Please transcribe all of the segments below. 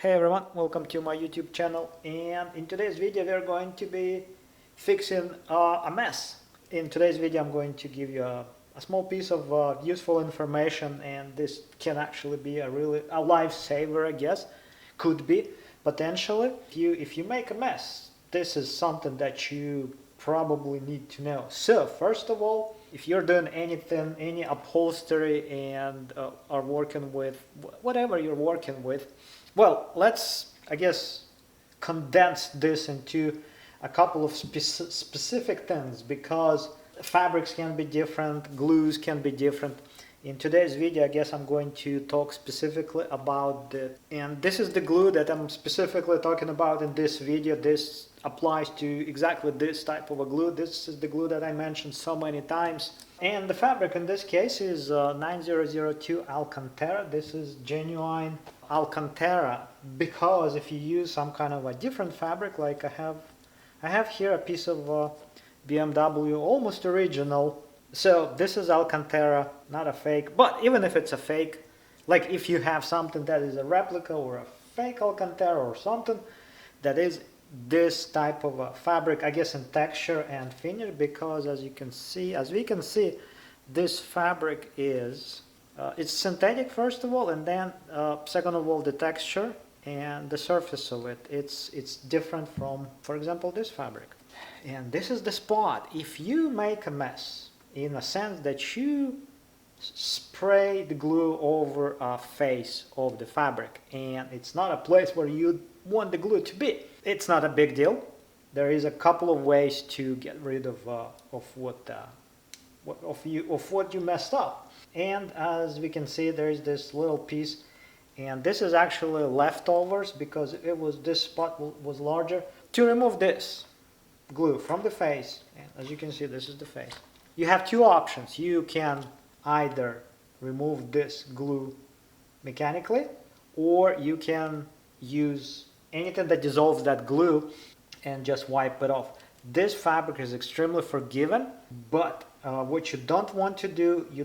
Hey everyone, welcome to my YouTube channel, and in today's video we're going to be fixing a mess. In today's video I'm going to give you a small piece of useful information, and this can actually be a lifesaver, I guess. Could be, potentially. If you make a mess, this is something that you probably need to know. So first of all, if you're doing anything, any upholstery, and are working with whatever you're working with, well, let's, I guess, condense this into a couple of specific things, because fabrics can be different, glues can be different. In today's video, I guess I'm going to talk specifically about and this is the glue that I'm specifically talking about in this video. This applies to exactly this type of a glue. This is the glue that I mentioned so many times. And the fabric in this case is 9002 Alcantara. This is genuine Alcantara, because if you use some kind of a different fabric, like I have here a piece of BMW, almost original. So this is Alcantara, not a fake. But even if it's a fake, like if you have something that is a replica or a fake Alcantara or something that is this type of a fabric, I guess, in texture and finish, because as we can see, this fabric is it's synthetic, first of all, and then second of all, the texture and the surface of it, it's different from, for example, this fabric. And this is the spot. If you make a mess, in a sense that you spray the glue over a face of the fabric, and it's not a place where you want the glue to be, it's not a big deal. There is a couple of ways to get rid of what you messed up. And as we can see, there is this little piece, and this is actually leftovers because this spot was larger. To remove this glue from the face, and as you can see, this is the face, you have two options. You can either remove this glue mechanically, or you can use anything that dissolves that glue and just wipe it off. This fabric is extremely forgiving, but what you don't want to do, you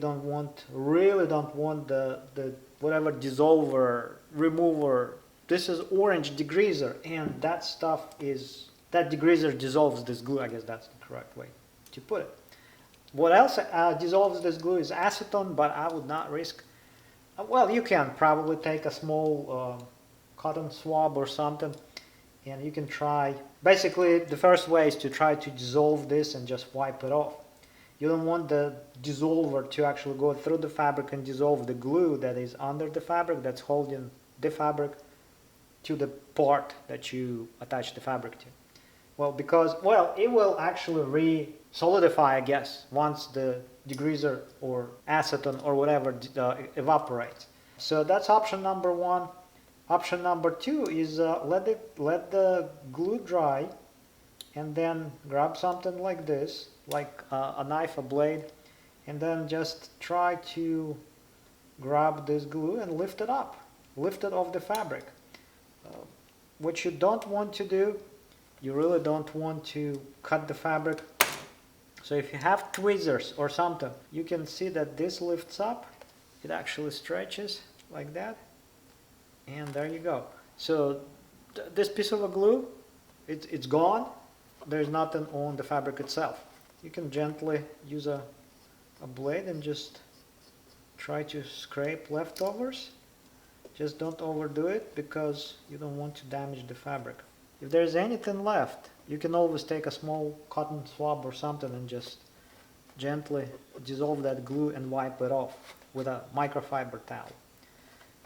really don't want the whatever dissolver, remover. This is orange degreaser, and that degreaser dissolves this glue. I guess that's the correct way to put it. What else dissolves this glue is acetone, but I would not risk. Well, you can probably take a small cotton swab or something, and you can try. Basically, the first way is to try to dissolve this and just wipe it off. You don't want the dissolver to actually go through the fabric and dissolve the glue that is under the fabric, that's holding the fabric to the part that you attach the fabric to. Well, it will actually re-solidify, I guess, once the degreaser or acetone or whatever evaporates. So that's option number one. Option number two is let the glue dry, and then grab something like this, like a knife, a blade, and then just try to grab this glue and lift it up, lift it off the fabric. What you don't want to do, you really don't want to cut the fabric. So if you have tweezers or something, you can see that this lifts up. It actually stretches like that. And there you go. So this piece of a glue, it's gone. There's nothing on the fabric itself. You can gently use a blade and just try to scrape leftovers. Just don't overdo it, because you don't want to damage the fabric. If there's anything left, you can always take a small cotton swab or something and just gently dissolve that glue and wipe it off with a microfiber towel.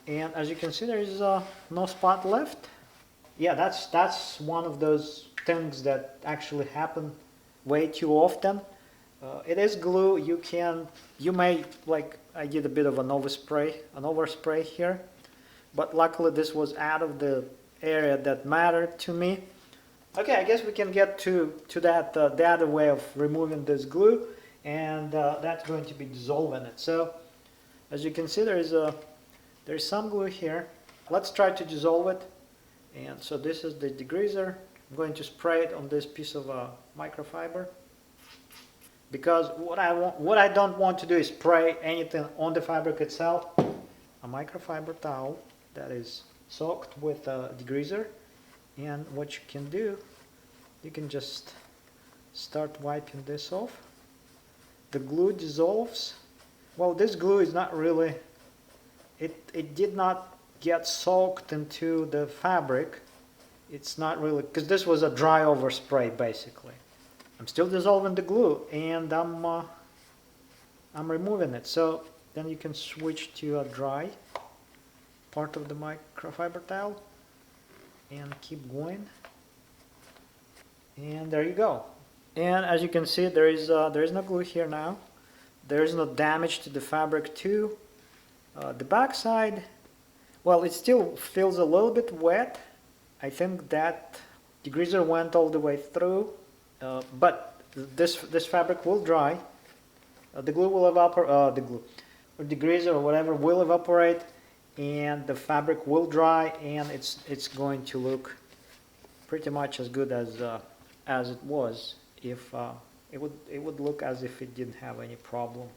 And as you can see, there is no spot left. Yeah, that's one of those things that actually happen way too often. It is glue. You may, like I did a bit of an overspray here, but luckily this was out of the area that mattered to me. Okay, I guess we can get to that the other way of removing this glue, and that's going to be dissolving it. So as you can see, there's some glue here. Let's try to dissolve it. And so this is the degreaser. I'm going to spray it on this piece of microfiber, because what I don't want to do is spray anything on the fabric itself. A microfiber towel that is soaked with a degreaser. And what you can do, you can just start wiping this off. The glue dissolves. Well, this glue is not really, it did not get soaked into the fabric. It's not really, because this was a dry overspray basically. I'm still dissolving the glue, and I'm removing it. So then you can switch to a dry part of the microfiber towel and keep going. And there you go. And as you can see, there is no glue here now. There is no damage to the fabric too. The back side, well, it still feels a little bit wet. I think that degreaser went all the way through, but this fabric will dry. The glue will evaporate. The glue, or degreaser or whatever will evaporate, and the fabric will dry, and it's going to look pretty much as good as it was. If it would look as if it didn't have any problem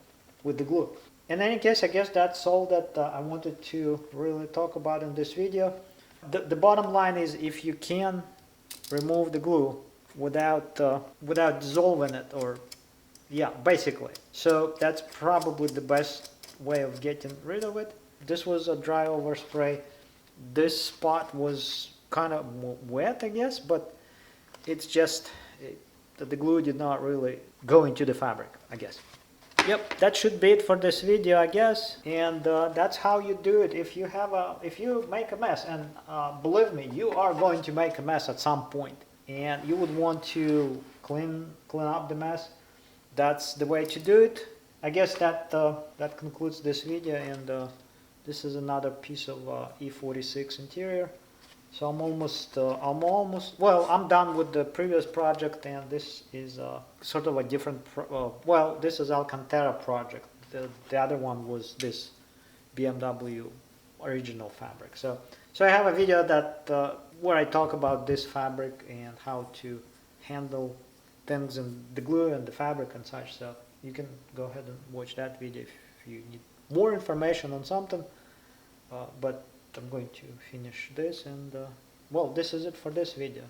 with the glue. In any case, I guess that's all that I wanted to really talk about in this video. The bottom line is, if you can remove the glue without dissolving it, or yeah, basically. So that's probably the best way of getting rid of it. This was a dry overspray. This spot was kind of wet, I guess, but it's just that the glue did not really go into the fabric, I guess. Yep, that should be it for this video, I guess. And that's how you do it if you make a mess. And believe me, you are going to make a mess at some point, and you would want to clean up the mess. That's the way to do it. I guess that concludes this video, and this is another piece of E46 interior. So I'm almost well, I'm done with the previous project, and this is sort of a different well, this is Alcantara project. The other one was this BMW original fabric. So I have a video that where I talk about this fabric and how to handle things in the glue and the fabric and such. So you can go ahead and watch that video if you need more information on something. But I'm going to finish this, and well, this is it for this video.